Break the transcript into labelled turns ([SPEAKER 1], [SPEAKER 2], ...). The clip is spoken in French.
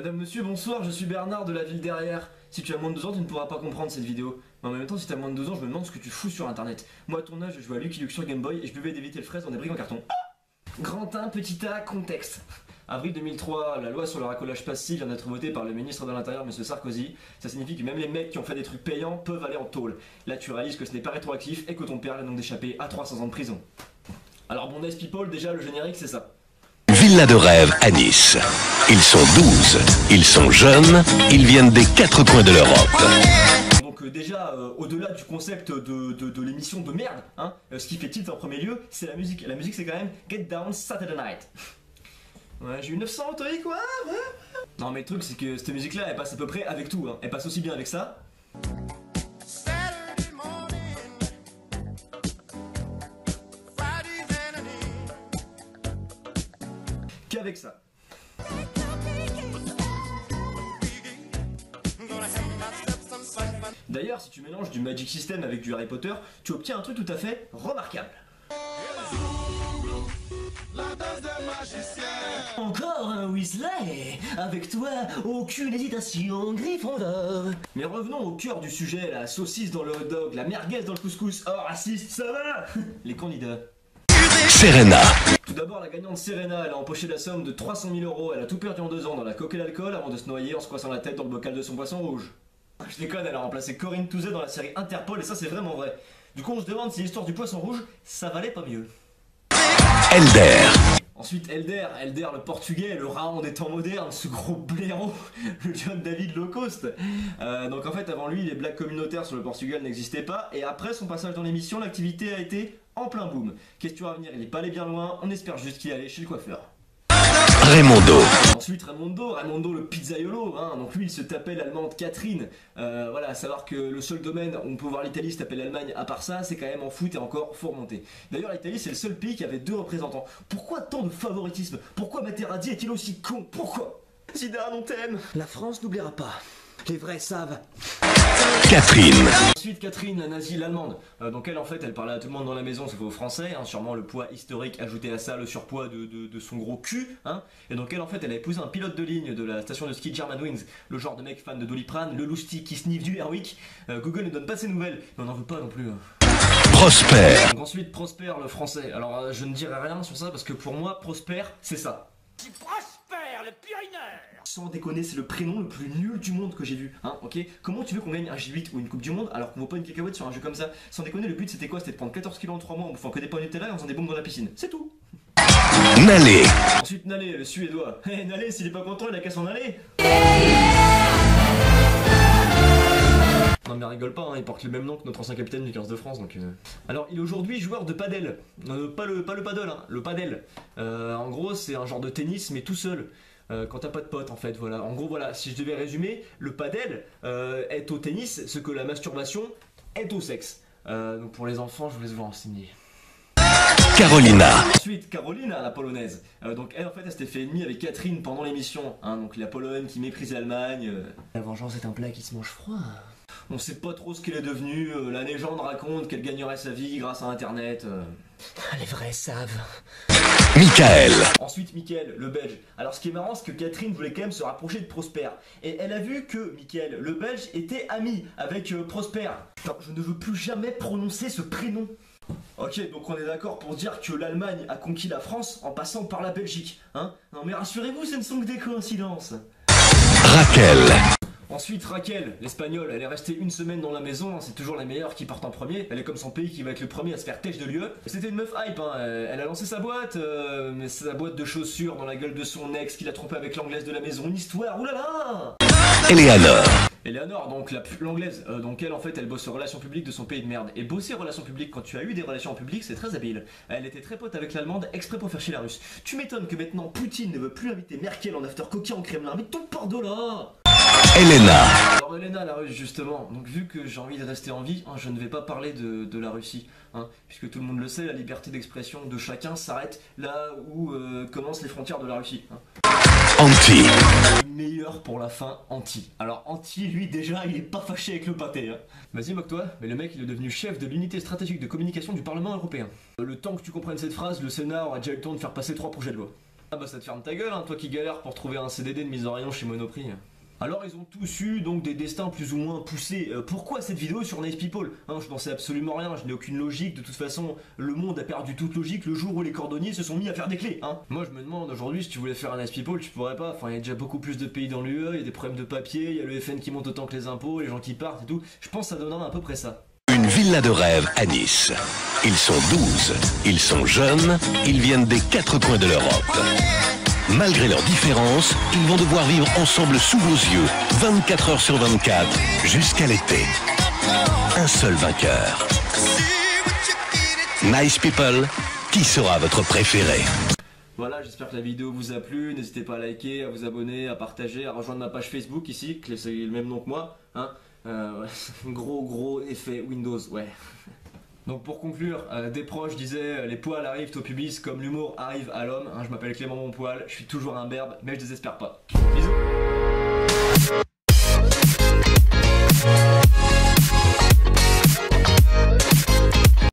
[SPEAKER 1] Madame, monsieur, bonsoir, je suis Bernard de la ville derrière. Si tu as moins de 2 ans, tu ne pourras pas comprendre cette vidéo. Mais en même temps, si tu as moins de 2 ans, je me demande ce que tu fous sur internet. Moi, à ton âge, je jouais à Lucky Luke sur Game Boy et je buvais des Vitel fraises dans des briques en carton. Grand 1, petit A, contexte. Avril 2003, la loi sur le racolage passif vient d'être votée par le ministre de l'Intérieur, M. Sarkozy. Ça signifie que même les mecs qui ont fait des trucs payants peuvent aller en tôle. Là, tu réalises que ce n'est pas rétroactif et que ton père vient donc d'échapper à 300 ans de prison. Alors, bon, nice people, déjà, le générique, c'est ça.
[SPEAKER 2] Villa de rêve à Nice. Ils sont 12, ils sont jeunes, ils viennent des 4 coins de l'Europe.
[SPEAKER 1] Donc déjà, au-delà du concept de l'émission de merde, hein, ce qui fait tilt en premier lieu, c'est la musique. La musique, c'est quand même Get Down Saturday Night. Ouais, j'ai eu 900 en TOEIC, ouais. Non, mais le truc, c'est que cette musique-là, elle passe à peu près avec tout, hein. Elle passe aussi bien avec ça. Qu'avec ça. D'ailleurs, si tu mélanges du Magic System avec du Harry Potter, tu obtiens un truc tout à fait remarquable. Encore un Weasley. Avec toi, aucune hésitation, Gryffondor. Mais revenons au cœur du sujet, la saucisse dans le hot dog, la merguez dans le couscous. Oh, raciste, ça va. Les candidats.
[SPEAKER 2] Serena.
[SPEAKER 1] Tout d'abord, la gagnante Serena, elle a empoché la somme de 300 000 €. Elle a tout perdu en 2 ans dans la coque et l'alcool avant de se noyer en se coincant la tête dans le bocal de son poisson rouge. Je déconne, elle a remplacé Corinne Touzet dans la série Interpol et ça c'est vraiment vrai. Du coup on se demande si l'histoire du poisson rouge, ça valait pas mieux.
[SPEAKER 2] Elder.
[SPEAKER 1] Ensuite Elder le portugais, le Raon des temps modernes, ce gros blaireau, le John David low cost. Donc en fait avant lui les blagues communautaires sur le Portugal n'existaient pas et après son passage dans l'émission l'activité a été en plein boom. Question à venir, il n'est pas allé bien loin, on espère juste qu'il est allé chez le coiffeur.
[SPEAKER 2] Raimondo.
[SPEAKER 1] Ensuite Raimondo le pizzaiolo, hein, donc lui il se tapait l'allemande Catherine. Voilà, à savoir que le seul domaine où on peut voir l'Italie se taper l'Allemagne à part ça, c'est quand même en foot et encore faut remonter. D'ailleurs l'Italie c'est le seul pays qui avait 2 représentants. Pourquoi tant de favoritisme? Pourquoi Materazzi est-il aussi con? Pourquoi? Zidane on t'aime. La France n'oubliera pas. Les vrais savent.
[SPEAKER 2] Catherine.
[SPEAKER 1] Ensuite Catherine, la nazie, l'allemande. Donc elle en fait elle parlait à tout le monde dans la maison sauf aux Français, hein, sûrement le poids historique ajouté à ça, le surpoids de son gros cul, hein. Et donc elle en fait elle a épousé un pilote de ligne de la station de ski Germanwings, le genre de mec fan de Doliprane, le lousti qui sniffe du Airwick. Google ne donne pas ses nouvelles, mais on n'en veut pas non plus.
[SPEAKER 2] Prosper.
[SPEAKER 1] Donc ensuite Prosper le français. Alors je ne dirai rien sur ça parce que pour moi Prosper c'est ça.
[SPEAKER 3] Prosper le purineur.
[SPEAKER 1] Sans déconner, c'est le prénom le plus nul du monde que j'ai vu, hein, ok? Comment tu veux qu'on gagne un J8 ou une Coupe du Monde alors qu'on vaut pas une cacahuète sur un jeu comme ça? Sans déconner, le but c'était quoi? C'était de prendre 14 kilos en 3 mois en bouffant que des pommes Nutella et en faisant des bombes dans la piscine. C'est tout.
[SPEAKER 2] Nalé.
[SPEAKER 1] Ensuite Nalé, le suédois. Hé Nalé, s'il est pas content, il a qu'à s'en aller. Non mais rigole pas, hein, il porte le même nom que notre ancien capitaine du 15 de France donc Alors il est aujourd'hui joueur de padel, pas le paddle, hein, le padel. En gros c'est un genre de tennis mais tout seul. Quand t'as pas de potes en fait, voilà. En gros voilà, si je devais résumer, le padel est au tennis ce que la masturbation est au sexe. Donc pour les enfants je vous laisse vous renseigner.
[SPEAKER 2] Carolina.
[SPEAKER 1] Ensuite Carolina, la polonaise. Donc elle en fait elle s'était fait ennemie avec Catherine pendant l'émission, hein, donc la Pologne qui méprise l'Allemagne. La vengeance est un plat qui se mange froid. On sait pas trop ce qu'elle est devenue, la légende raconte qu'elle gagnerait sa vie grâce à internet. Les vrais savent.
[SPEAKER 2] Michael.
[SPEAKER 1] Ensuite Mickaël, le belge. Alors ce qui est marrant c'est que Catherine voulait quand même se rapprocher de Prosper. Et elle a vu que Mickaël, le belge, était ami avec Prosper. Putain, je ne veux plus jamais prononcer ce prénom. Ok, donc on est d'accord pour dire que l'Allemagne a conquis la France en passant par la Belgique, hein? Non mais rassurez-vous, ce ne sont que des coïncidences.
[SPEAKER 2] Raquel.
[SPEAKER 1] Ensuite Raquel, l'espagnole, elle est restée 1 semaine dans la maison, hein, c'est toujours la meilleure qui part en premier, elle est comme son pays qui va être le premier à se faire têche de lieu. C'était une meuf hype, hein, elle a lancé sa boîte, mais sa boîte de chaussures dans la gueule de son ex qui l'a trompé avec l'anglaise de la maison, une histoire, oulala. Eleanor, donc l'anglaise, donc elle en fait elle bosse aux relations publiques de son pays de merde. Et bosser aux relations publiques quand tu as eu des relations publiques c'est très habile. Elle était très pote avec l'allemande exprès pour faire chier la russe. Tu m'étonnes que maintenant Poutine ne veut plus inviter Merkel en after coquin au Kremlin, mais tout part de là.
[SPEAKER 2] Elena.
[SPEAKER 1] Alors Elena la Russe justement, donc vu que j'ai envie de rester en vie, hein, je ne vais pas parler de la Russie, hein, puisque tout le monde le sait, la liberté d'expression de chacun s'arrête là où commencent les frontières de la Russie, hein.
[SPEAKER 2] Anti.
[SPEAKER 1] Le meilleur pour la fin, Anti. Alors Anti, lui déjà, il est pas fâché avec le pâté, hein. Vas-y moque-toi, mais le mec il est devenu chef de l'unité stratégique de communication du Parlement européen. Le temps que tu comprennes cette phrase, le Sénat aura déjà eu le temps de faire passer 3 projets de loi. Ah bah ça te ferme ta gueule, hein, toi qui galères pour trouver un CDD de mise en rayon chez Monoprix. Alors ils ont tous eu donc des destins plus ou moins poussés. Pourquoi cette vidéo sur Nice People, hein, je n'en sais absolument rien, je n'ai aucune logique. De toute façon, le monde a perdu toute logique le jour où les cordonniers se sont mis à faire des clés. Hein. Moi je me demande aujourd'hui, si tu voulais faire un Nice People, tu pourrais pas. Enfin, il y a déjà beaucoup plus de pays dans l'UE, il y a des problèmes de papier, il y a le FN qui monte autant que les impôts, les gens qui partent et tout. Je pense que ça donnera à peu près ça.
[SPEAKER 2] Une villa de rêve à Nice. Ils sont 12, ils sont jeunes, ils viennent des 4 coins de l'Europe. Malgré leurs différences, ils vont devoir vivre ensemble sous vos yeux, 24 heures sur 24, jusqu'à l'été. Un seul vainqueur. Nice People, qui sera votre préféré?
[SPEAKER 1] Voilà, j'espère que la vidéo vous a plu. N'hésitez pas à liker, à vous abonner, à partager, à rejoindre ma page Facebook ici, qui c'est le même nom que moi. Hein. Ouais. Gros effet Windows, ouais. Donc pour conclure, des proches disaient les poils arrivent au pubis comme l'humour arrive à l'homme. Hein, je m'appelle Clément Monpoil, je suis toujours un berbe, mais je désespère pas. Bisous.